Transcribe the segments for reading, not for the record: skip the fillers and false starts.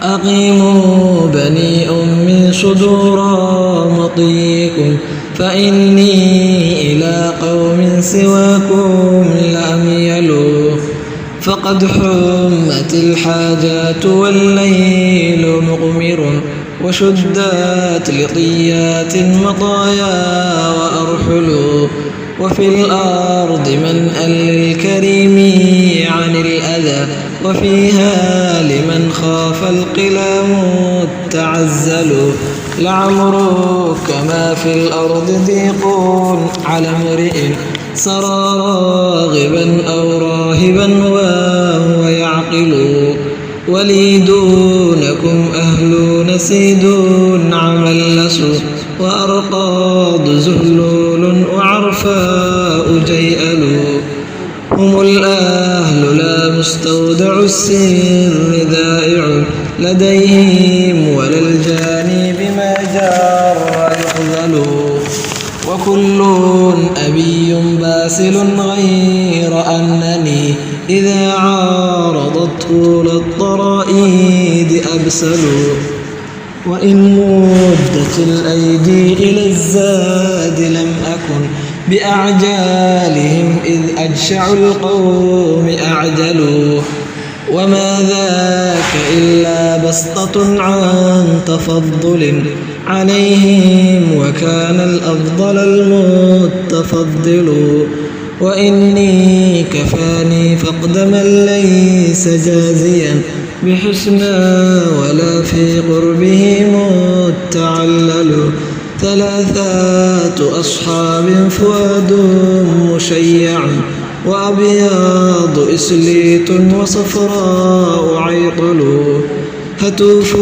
أقيموا بني أمي صدورا مطيكم، فإني إلى قوم سواكم لأميل. فقد حمت الحاجات والليل مغمر، وشدت لطيات المطايا وأرحل. وفي الأرض منأى للكريم عن الأذى، وفيها لمن خاف القلام التعزل. لعمرك ما في الأرض ضيق على امرئ سرى راغبا أو راهبا وهو يعقل. ولي دونكم أهلون سيدون عملس، وأرقاض زهلول وعرفاء جيئل. هم الأهل لا مستودع السر ذائع لديهم، ولا الجاني بما جار يخذل. وكل أبي باسل غير أنني إذا عارضت طول الطرائد أبسل. وإن مدت الأيدي إلى الزاد لم أكن بأعجالهم، إذ أجشع القوم أعجلوا. وما ذاك إلا بسطة عن تفضل عليهم، وكان الأفضل المتفضل. وإني كفاني فقد من ليس جازيا بحسنى، ولا في قربه متعلل. ثلاثة أصحاب فؤاد مشيع، وأبيض إسليت وصفراء عيطل. هتوف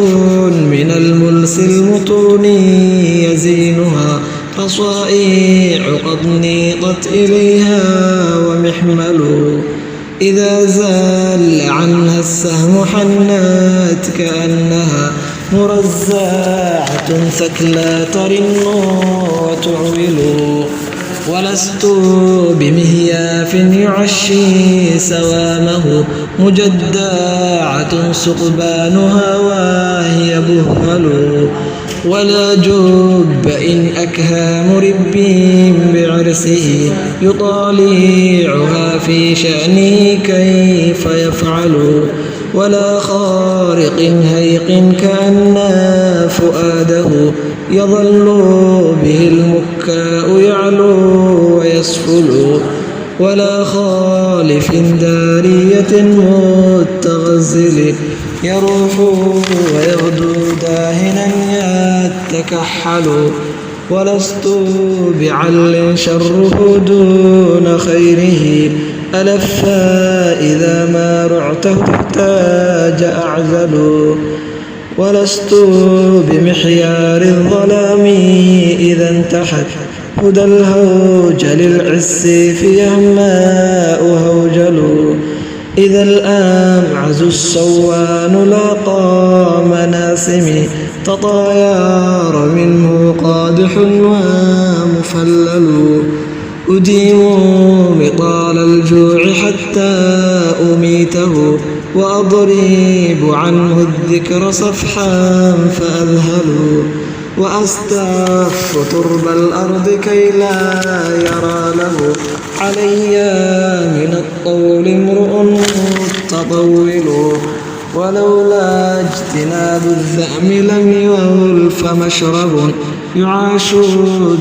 من الملس المطون يزينها، رصائع قد نيطت إليها ومحمل. إذا زال عنها السهم حنت كأنها مرزعة ثكلى ترن وتعول. ولست بمهياف يعشي سوامه، مجدعة سقبانها وهي بهمل. ولا جب إن أكهى مرب بعرسه، يطالعها في شأنه كيف يفعل. ولا خارق هيق كأن فؤاده، يظل به المكاء يعلو ويسفل. ولا خالف دارية متغزل، يروح ويغدو داهنا يتكحل. ولست بعل شره دون خيره، ألفا إذا ما رعته احتاج أعزل. ولست بمحيار الظلام إذا انتحت، هدى الهوج للعس في يهماء هوجل. إذا الأمعز الصوان لاقى مناسمي، تطاير منه قادح ومفلل. أديم مطال الجوع حتى أميته، وأضرب عنه الذكر صفحا فأذهل. وأستف ترب الأرض كي لا يرى له علي من الطول امرؤ متطول. ولولا اجتناب الذأم لم يغلف مشرب، يعاش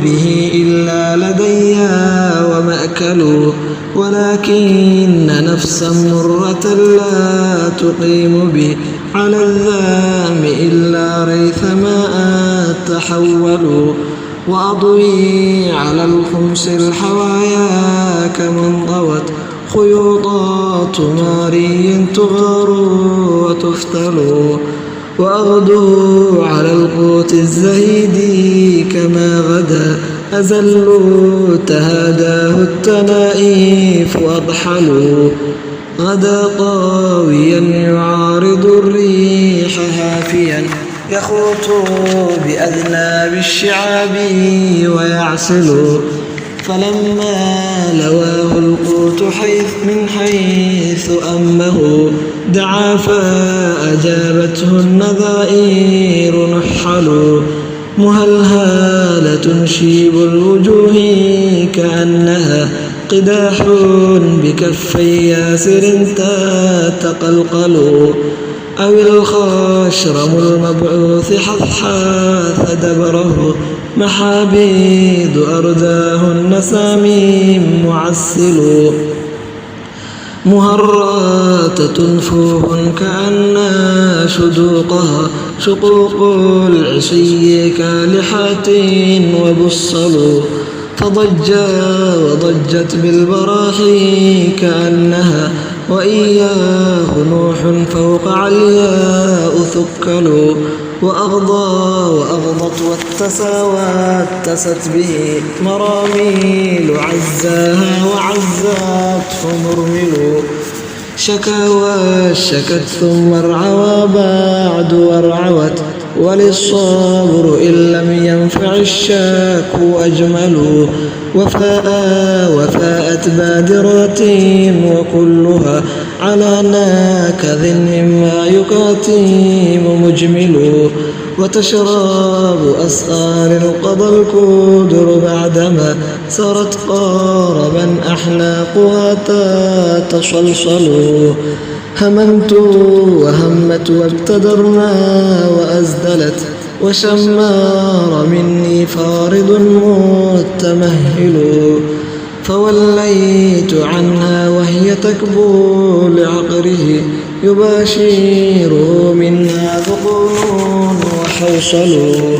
به إلا لديها ومأكل. ولكن نفسا مرة لا تقيم بي على الذام إلا ريثما أتحول. وأضوي على الخمس الحوايا كمن ضوت خيوطات ماري تغار وتفتل. وأغدو على القوت الزهيد كما غدا أزل تهاداه التنائف وأضحل. غدا طاويا يعارض الريح هافيا، يخوط بأذناب الشعاب ويعسل. فلما لواه القوت من حيث أمه، دعا فأجابته النذائر نحل مهلهالة شيب الوجوه كأنها قداح بكفي ياسر تتقلقل أو الخاشرم المبعوث حثحاث دبره محابيد أرداهن ساميم معسل مهراتة فوه كأنها شدوقها شقوق العشي كالحات وبصل فضجا وضجت بالبراحي كأنها وإياه نوح فوق علياء ثكل وأغضى وأغضت واتست به مراميل عزاها وعزات فمرمل شكا وشكت ثم ارعوى بعد وارعوت وللصبر إن لم ينفع الشاك أجمل وفاءت بادرات وكلها على ناكذ مما يكاتيم مجمل وتشراب أسآر القضى الكدر بعدما سرت قاربا أحلاقها تتصلصل هممت وهمت وابتدرنا وأزدلت وشمار مني فارض متمهل فوليت عنها وهي تكبو لعقره يباشر منها ذقون وحوصل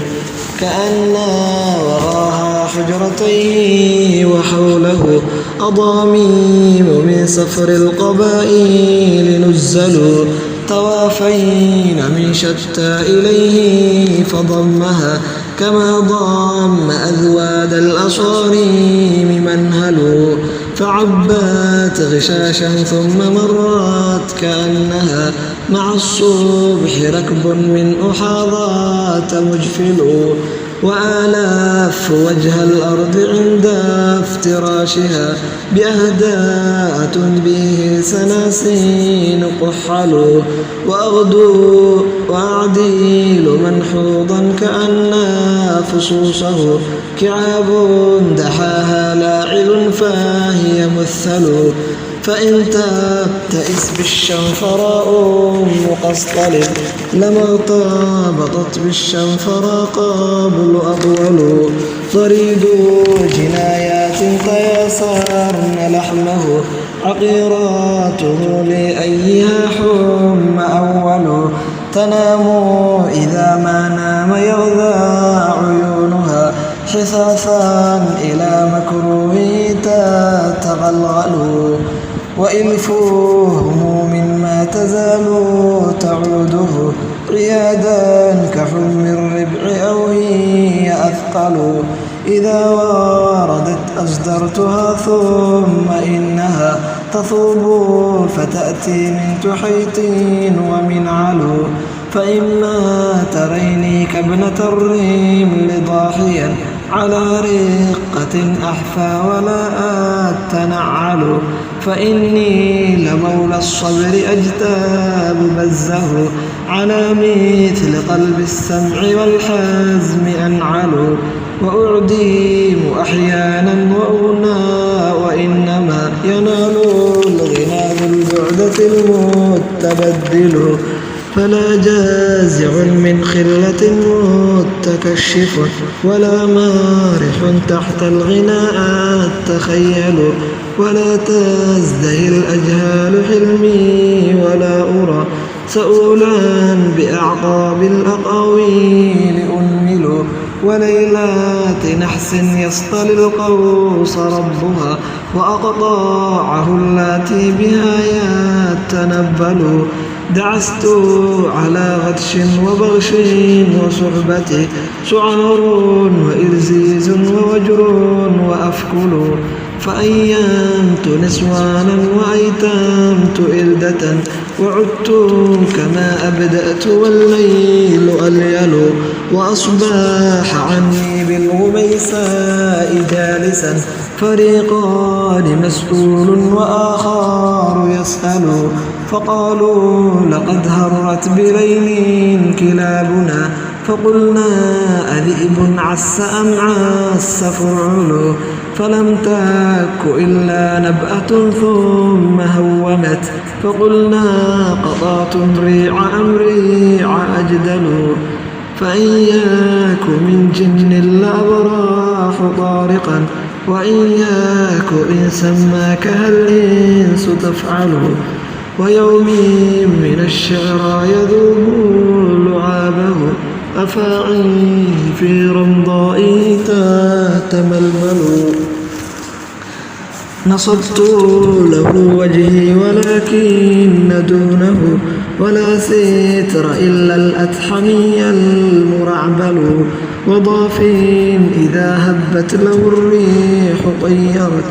كأن وراها حجرتيه وحوله أضاميم من سفر القبائل نزلوا طوافين من شتى إليه فضمها كما ضم أذواد الأصاريم منهل فعبت غشاشا ثم مرت كأنها مع الصبح ركب من أحاضات مجفل وآلاف وجه الأرض عند افتراشها بأهداء تنبيه سناسين قحل وأغدو وأعديل منحوضا كأن فصوصه كعاب دحاها لاعل فهي مثل فإن تبتئس بالشنفراء مقصطل لما ارتبطت بالشنفراء قبل أطول ضريد جنايات تياسرن لحمه عقيراته لأيها حم أول تنام إذا ما نام يغذى عيونها حثاثا إلى مكروه تتغلغل وإلفهم مما تزال تعوده ريادا كحلم الربع أو هي أثقل إذا واردت أصدرتها ثم إنها تثوب فتأتي من تحيط ومن علو فإما تريني كابنة الرمل ضاحيا على رقة أحفى ولا أتنعل فإني لمولى الصبر أجتاب بزه على مثل قلب السمع والحزم أنعل وأعديم أحيانا وأغنى وإنما ينال الغنى بالبعدة المتبدل فلا جازع من خلة متكشف ولا مارح تحت الغناء تخيل ولا تزدهي الأجهال حلمي ولا أرى سؤولا بأعقاب الأقاويل أنمل وليلات نحس يصطل القوس ربها وأقطاعه اللاتي بها يتنبل دعست على غدش وبغش وصحبة سعار وإرزيز ووجر وأفكل فأيمت نسوانا وأيتمت إلدة وعدت كما أبدأت والليل أليل وأصبح عني بالغميساء جالسا فريقان مسؤول وآخر يسأل فقالوا لقد هرت بليل كلابنا فقلنا أذئب عس أم عس فرعل فلم تك إلا نبأة ثم هومت فقلنا قطعتم ريع أم ريع أجدل فإن ياك من جن لأبراح طارقا وإن ياك إنسا ما كهل الإنس تفعل ويوم من الشعرى يذوب لعابه أفاعيه في رمضائه تتململ نصبت له وجهي ولكن دونه ولا ستر إلا الأتحمي المرعبل وضاف إذا هبت له الريح طيرت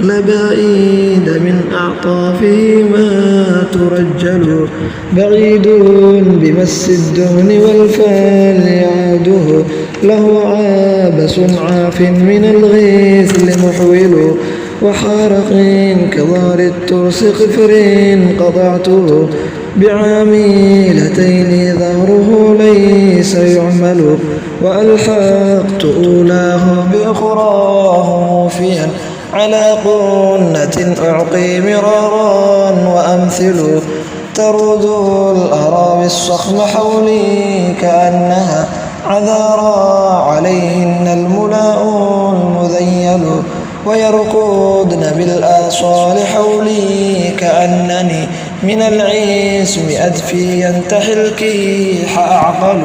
لبائد من أعطافه ما ترجل بعيد بمس الدهن والفال يعاده له عابس عاف من الغيث محول وحارق كضار الترس قفر قطعته بعاملتين ظهره ليس يعمل وألحقت أولاه بأخراه موفيا على قنة أعطي مرارا وأمثل ترد الأراضي الصخم حولي كأنها عذارى عليهن الملاء المذيل ويركضن بالآصال حولي كأنني من العصم أدفي ينتحي الكيح أعقل